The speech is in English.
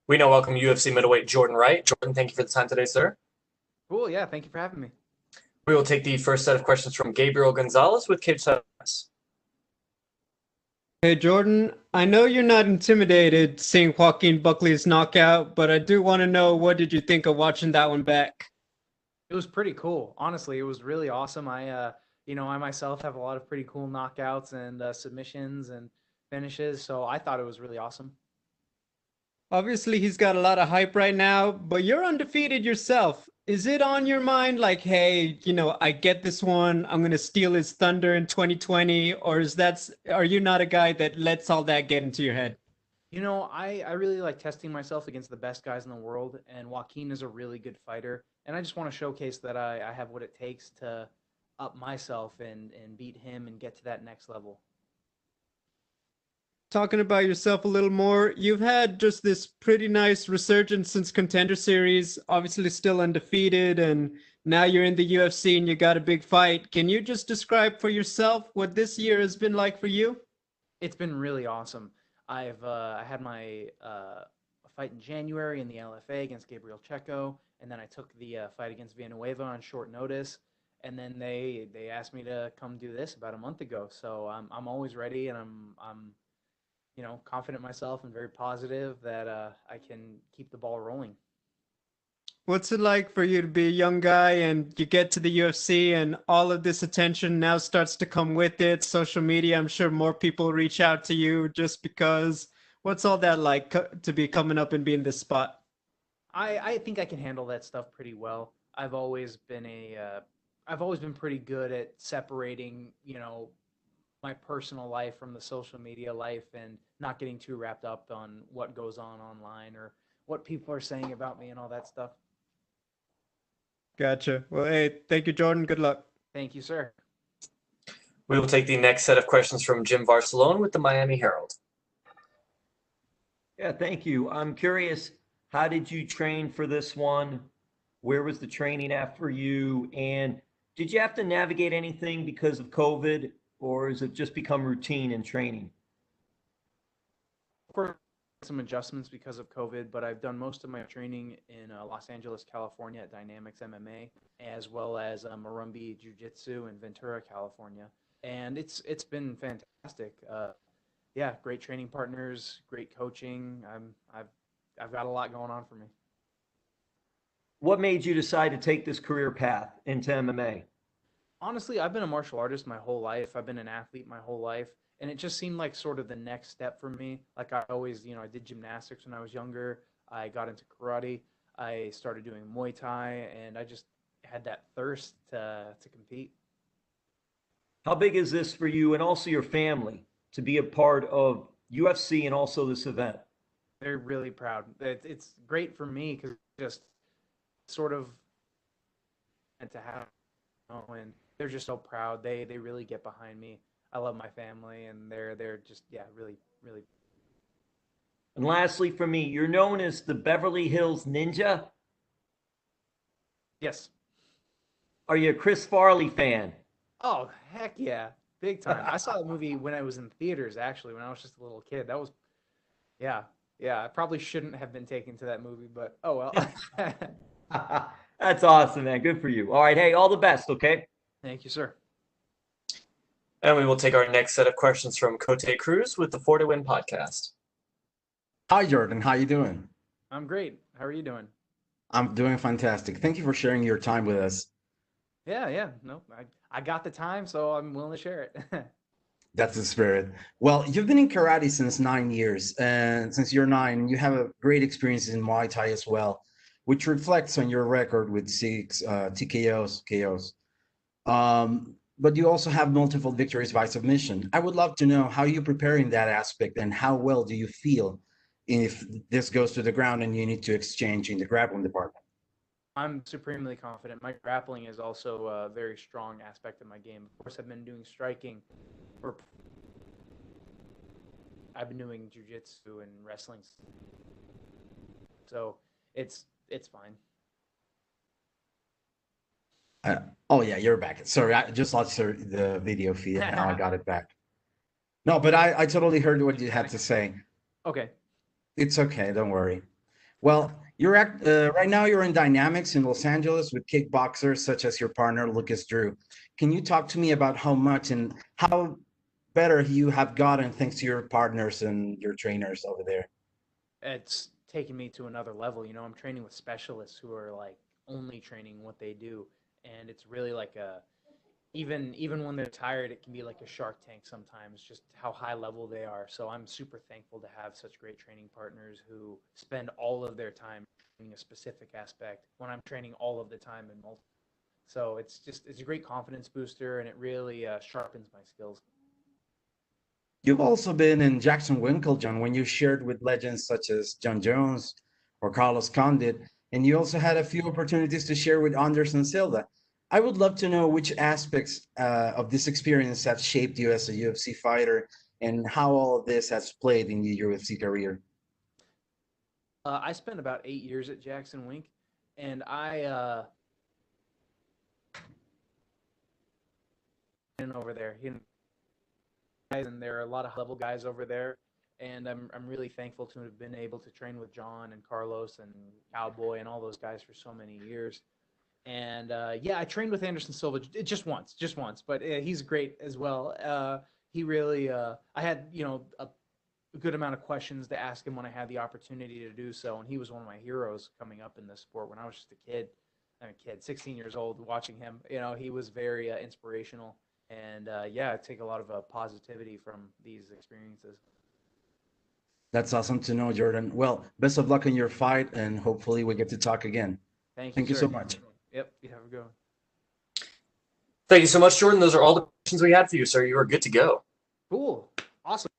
We now welcome UFC middleweight Jordan Wright. Jordan, thank you for the time today, sir. Cool. Yeah. Thank you for having me. We will take the first set of questions from Gabriel Gonzalez with Cage Side Press. Hey Jordan, I know you're not intimidated seeing Joaquin Buckley's knockout, but I do want to know, what did you think of watching that one back? It was pretty cool. Honestly, it was really awesome. I myself have a lot of pretty cool knockouts and submissions and finishes, so I thought it was really awesome. Obviously, he's got a lot of hype right now, but you're undefeated yourself. Is it on your mind like, hey, I get this one, I'm going to steal his thunder in 2020, or are you not a guy that lets all that get into your head? I really like testing myself against the best guys in the world, and Joaquin is a really good fighter, and I just want to showcase that I have what it takes to up myself and beat him and get to that next level. Talking about yourself a little more, you've had just this pretty nice resurgence since Contender Series, obviously still undefeated, and now you're in the UFC and you got a big fight. Can you just describe for yourself what this year has been like for you? It's been really awesome. I had my fight in January in the LFA against Gabriel Checo, and then I took the fight against Villanueva on short notice, and then they asked me to come do this about a month ago. So I'm always ready, and I'm confident in myself and very positive that I can keep the ball rolling. What's it like for you to be a young guy and you get to the UFC and all of this attention now starts to come with it? Social media, I'm sure more people reach out to you just because. What's all that like to be coming up and be in this spot? I think I can handle that stuff pretty well. I've always been pretty good at separating, my personal life from the social media life and not getting too wrapped up on what goes on online or what people are saying about me and all that stuff. Gotcha. Well, hey, thank you, Jordan. Good luck. Thank you, sir. We will take the next set of questions from Jim Barcelone with the Miami Herald. Yeah, thank you. I'm curious, how did you train for this one? Where was the training at for you? And did you have to navigate anything because of COVID, or has it just become routine in training? Of course, some adjustments because of COVID, but I've done most of my training in Los Angeles, California at Dynamics MMA, as well as Marumbi Jiu-Jitsu in Ventura, California. And it's been fantastic. Yeah, great training partners, great coaching. I've got a lot going on for me. What made you decide to take this career path into MMA? Honestly, I've been a martial artist my whole life. I've been an athlete my whole life, and it just seemed like sort of the next step for me. Like I always, I did gymnastics when I was younger. I got into karate. I started doing Muay Thai, and I just had that thirst to compete. How big is this for you and also your family to be a part of UFC and also this event? They're really proud. It's great for me because just sort of and to have, and they're just so proud. They really get behind me. I love my family, and they're just, yeah, really really. And lastly, for me, you're known as the Beverly Hills Ninja. Yes. Are you a Chris Farley fan? Oh heck yeah, big time. I saw the movie when I was in theaters. Actually, when I was just a little kid. That was, yeah, yeah. I probably shouldn't have been taken to that movie, but oh well. That's awesome, man. Good for you. All right. Hey, all the best, okay? Thank you, sir. And we will take our next set of questions from Cote Cruz with the 4 to Win podcast. Hi, Jordan. How you doing? I'm great. How are you doing? I'm doing fantastic. Thank you for sharing your time with us. Yeah. No, I got the time, so I'm willing to share it. That's the spirit. Well, you've been in karate since 9 years, and since you're nine, you have a great experience in Muay Thai as well, which reflects on your record with six TKOs, KOs. But you also have multiple victories by submission. I would love to know how you prepare in that aspect, and how well do you feel if this goes to the ground and you need to exchange in the grappling department? I'm supremely confident. My grappling is also a very strong aspect of my game. Of course, I've been doing striking, or I've been doing jiu-jitsu and wrestling, so it's fine. Oh yeah, you're back. Sorry, I just lost the video feed. Now I got it back. No, but I totally heard what you had to say. Okay. It's okay, don't worry. Well, right now you're in dynamics in Los Angeles with kickboxers such as your partner Lucas Drew. Can you talk to me about how much and how better you have gotten thanks to your partners and your trainers over there? It's taken me to another level. You know, I'm training with specialists who are like only training what they do, and it's really like a even when they're tired, it can be like a shark tank sometimes, just how high level they are. So I'm super thankful to have such great training partners who spend all of their time in a specific aspect when I'm training all of the time in multiple. So it's a great confidence booster, and it really sharpens my skills. You've also been in Jackson Winklejohn when you shared with legends such as John Jones or Carlos Condit, and you also had a few opportunities to share with Anderson Silva. I would love to know which aspects of this experience have shaped you as a UFC fighter and how all of this has played in your UFC career. I spent about 8 years at Jackson Wink, and I been over there. And there are a lot of level guys over there, and I'm really thankful to have been able to train with John and Carlos and Cowboy and all those guys for so many years. And yeah, I trained with Anderson Silva just once, but he's great as well. He really, I had a good amount of questions to ask him when I had the opportunity to do so, and he was one of my heroes coming up in this sport when I was just a kid. I'm a kid, 16 years old, watching him. You know, he was very inspirational, and yeah, I take a lot of positivity from these experiences. That's awesome to know, Jordan. Well, best of luck in your fight, and hopefully we get to talk again. Thank you, Thank you sir. so much. Yep, you have a good one. Thank you so much, Jordan. Those are all the questions we had for you, sir. You are good to go. Cool, awesome.